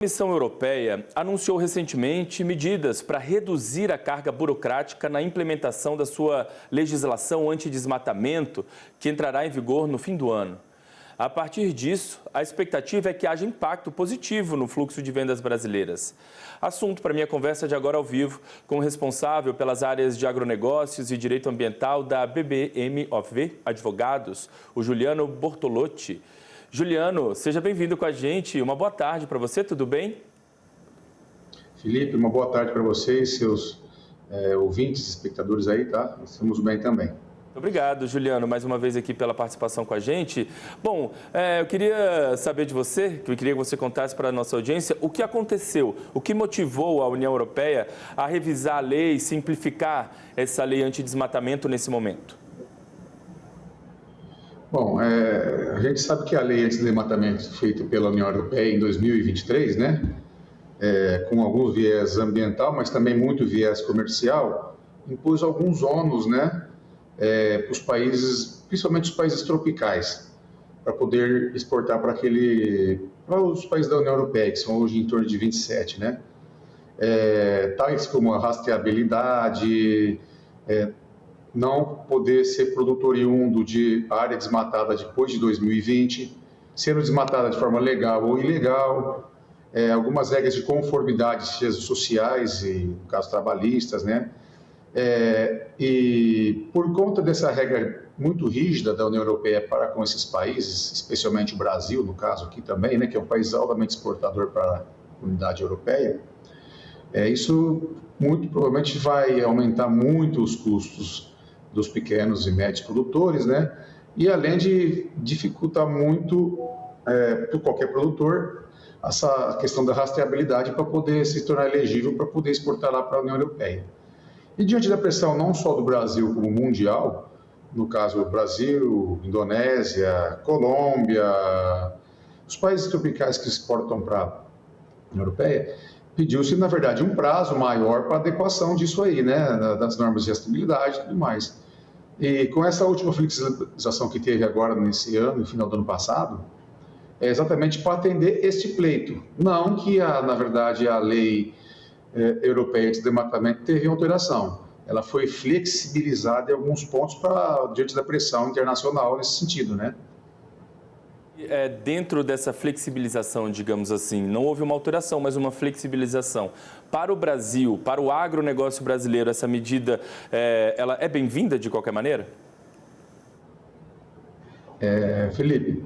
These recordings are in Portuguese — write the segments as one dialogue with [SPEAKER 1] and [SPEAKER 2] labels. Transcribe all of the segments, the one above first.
[SPEAKER 1] A Comissão Europeia anunciou recentemente medidas para reduzir a carga burocrática na implementação da sua legislação antidesmatamento, que entrará em vigor no fim do ano. A partir disso, a expectativa é que haja impacto positivo no fluxo de vendas brasileiras. Assunto para minha conversa de agora ao vivo com o responsável pelas áreas de agronegócios e direito ambiental da BBMOV Advogados, o Juliano Bortolotti. Juliano, seja bem-vindo com a gente. Uma boa tarde para você, tudo bem?
[SPEAKER 2] Felipe, uma boa tarde para você e seus ouvintes, espectadores aí, tá? Estamos bem também.
[SPEAKER 1] Obrigado, Juliano, mais uma vez aqui pela participação com a gente. Bom, eu queria saber de você, eu queria que você contasse para a nossa audiência o que aconteceu, o que motivou a União Europeia a revisar a lei e simplificar essa lei antidesmatamento nesse momento.
[SPEAKER 2] Bom, a gente sabe que a lei antidesmatamento feita pela União Europeia em 2023, né, com algum viés ambiental, mas também muito viés comercial, impôs alguns ônus, né, para os países, principalmente os países tropicais, para poder exportar para os países da União Europeia, que são hoje em torno de 27, né, tais como a rastreabilidade, não poder ser produtor oriundo de área desmatada depois de 2020, sendo desmatada de forma legal ou ilegal, algumas regras de conformidade, seja sociais e, no caso, trabalhistas, né? E por conta dessa regra muito rígida da União Europeia para com esses países, especialmente o Brasil, no caso aqui também, né, que é um país altamente exportador para a comunidade europeia, isso muito provavelmente vai aumentar muito os custos dos pequenos e médios produtores, né? E além de dificultar muito para qualquer produtor essa questão da rastreabilidade para poder se tornar elegível para poder exportar lá para a União Europeia. E diante da pressão não só do Brasil como mundial, no caso Brasil, Indonésia, Colômbia, os países tropicais que exportam para a União Europeia, pediu-se, na verdade, um prazo maior para adequação disso aí, né, das normas de rastreabilidade e tudo mais. E com essa última flexibilização que teve agora nesse ano, no final do ano passado, é exatamente para atender este pleito. Não que, na verdade, a lei europeia de desmatamento teve alteração. Ela foi flexibilizada em alguns pontos diante da pressão internacional nesse sentido, né?
[SPEAKER 1] Dentro dessa flexibilização, digamos assim, não houve uma alteração, mas uma flexibilização. Para o Brasil, para o agronegócio brasileiro, essa medida ela é bem-vinda de qualquer maneira?
[SPEAKER 2] Felipe,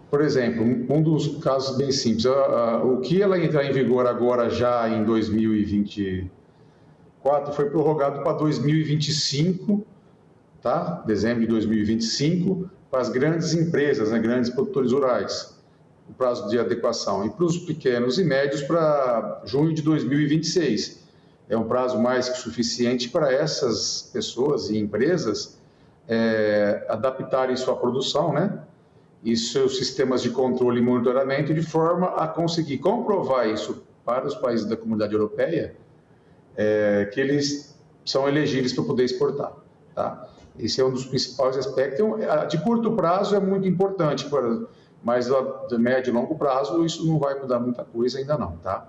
[SPEAKER 2] por exemplo, um dos casos bem simples, o que ela entrar em vigor agora já em 2024 foi prorrogado para 2025, tá? Dezembro de 2025, para as grandes empresas, né, grandes produtores rurais, o prazo de adequação, e para os pequenos e médios para junho de 2026. É um prazo mais que suficiente para essas pessoas e empresas adaptarem sua produção, né, e seus sistemas de controle e monitoramento de forma a conseguir comprovar isso para os países da comunidade europeia, que eles são elegíveis para poder exportar, tá? Esse é um dos principais aspectos. De curto prazo é muito importante, mas de médio e longo prazo isso não vai mudar muita coisa ainda não, tá?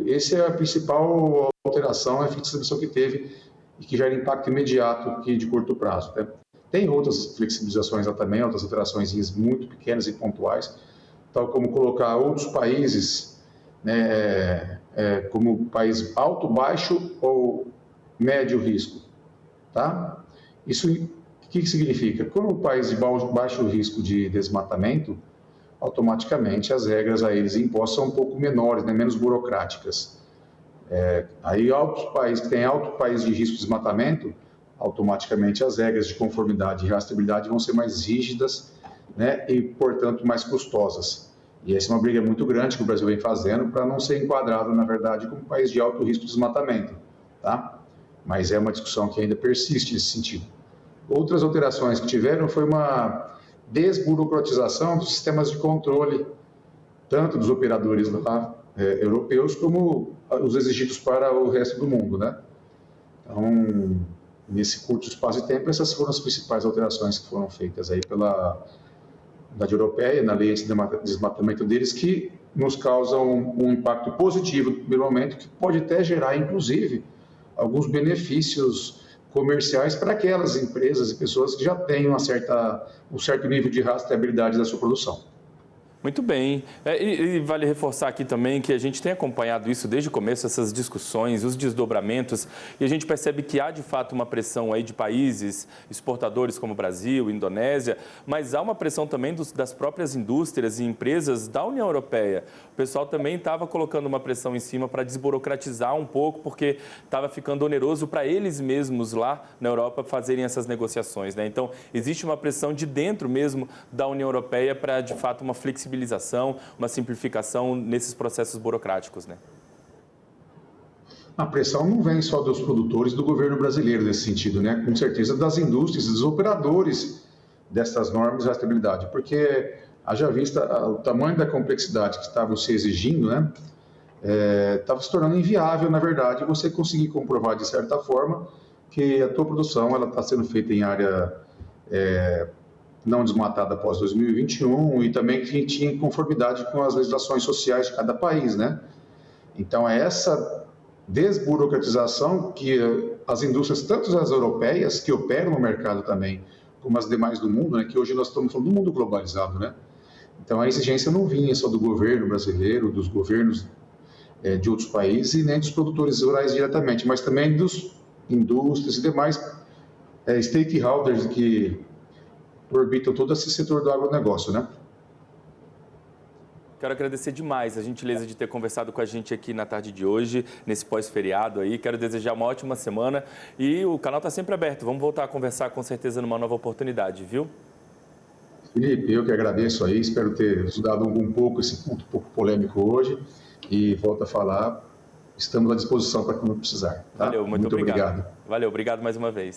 [SPEAKER 2] Essa é a principal alteração, a flexibilização que teve e que gera impacto imediato aqui de curto prazo, né? Tem outras flexibilizações lá também, outras alterações muito pequenas e pontuais, tal como colocar outros países, né, como país alto, baixo ou médio risco. Tá? Isso o que significa? Quando o país de baixo risco de desmatamento, automaticamente as regras a eles impostas são um pouco menores, né, menos burocráticas. Aí outros países que têm alto país de risco de desmatamento, automaticamente as regras de conformidade e rastreabilidade vão ser mais rígidas, né, e, portanto, mais custosas. E essa é uma briga muito grande que o Brasil vem fazendo para não ser enquadrado, na verdade, como país de alto risco de desmatamento, tá? Mas é uma discussão que ainda persiste nesse sentido. Outras alterações que tiveram foi uma desburocratização dos sistemas de controle, tanto dos operadores lá, europeus, como os exigidos para o resto do mundo, né? Então, nesse curto espaço de tempo, essas foram as principais alterações que foram feitas aí europeia, na lei de desmatamento deles, que nos causam um impacto positivo no primeiro momento, que pode até gerar, inclusive, alguns benefícios comerciais para aquelas empresas e pessoas que já têm um certo nível de rastreabilidade da sua produção.
[SPEAKER 1] Muito bem. E vale reforçar aqui também que a gente tem acompanhado isso desde o começo, essas discussões, os desdobramentos, e a gente percebe que há de fato uma pressão aí de países exportadores como Brasil, Indonésia, mas há uma pressão também das próprias indústrias e empresas da União Europeia. O pessoal também estava colocando uma pressão em cima para desburocratizar um pouco, porque estava ficando oneroso para eles mesmos lá na Europa fazerem essas negociações, né? Então, existe uma pressão de dentro mesmo da União Europeia para, de fato, uma flexibilização, uma simplificação nesses processos burocráticos, né?
[SPEAKER 2] A pressão não vem só dos produtores do governo brasileiro nesse sentido, né? Com certeza das indústrias, dos operadores dessas normas de rastreabilidade, porque haja vista o tamanho da complexidade que estavam se exigindo, né? Estava se tornando inviável, na verdade, você conseguir comprovar de certa forma que a tua produção ela está sendo feita em área não desmatada após 2021 e também que tinha conformidade com as legislações sociais de cada país, né? Então, é essa desburocratização que as indústrias, tanto as europeias, que operam no mercado também, como as demais do mundo, né? Que hoje nós estamos falando do mundo globalizado, né? Então, a exigência não vinha só do governo brasileiro, dos governos de outros países e nem dos produtores rurais diretamente, mas também dos indústrias e demais stakeholders que orbitam todo esse setor do agronegócio, né?
[SPEAKER 1] Quero agradecer demais a gentileza de ter conversado com a gente aqui na tarde de hoje, nesse pós-feriado aí. Quero desejar uma ótima semana e o canal está sempre aberto. Vamos voltar a conversar com certeza numa nova oportunidade, viu?
[SPEAKER 2] Felipe, eu que agradeço aí, espero ter ajudado um pouco esse ponto um pouco polêmico hoje e volto a falar, estamos à disposição para quando precisar. Tá?
[SPEAKER 1] Valeu, muito obrigado.
[SPEAKER 2] Obrigado.
[SPEAKER 1] Valeu, obrigado mais uma vez.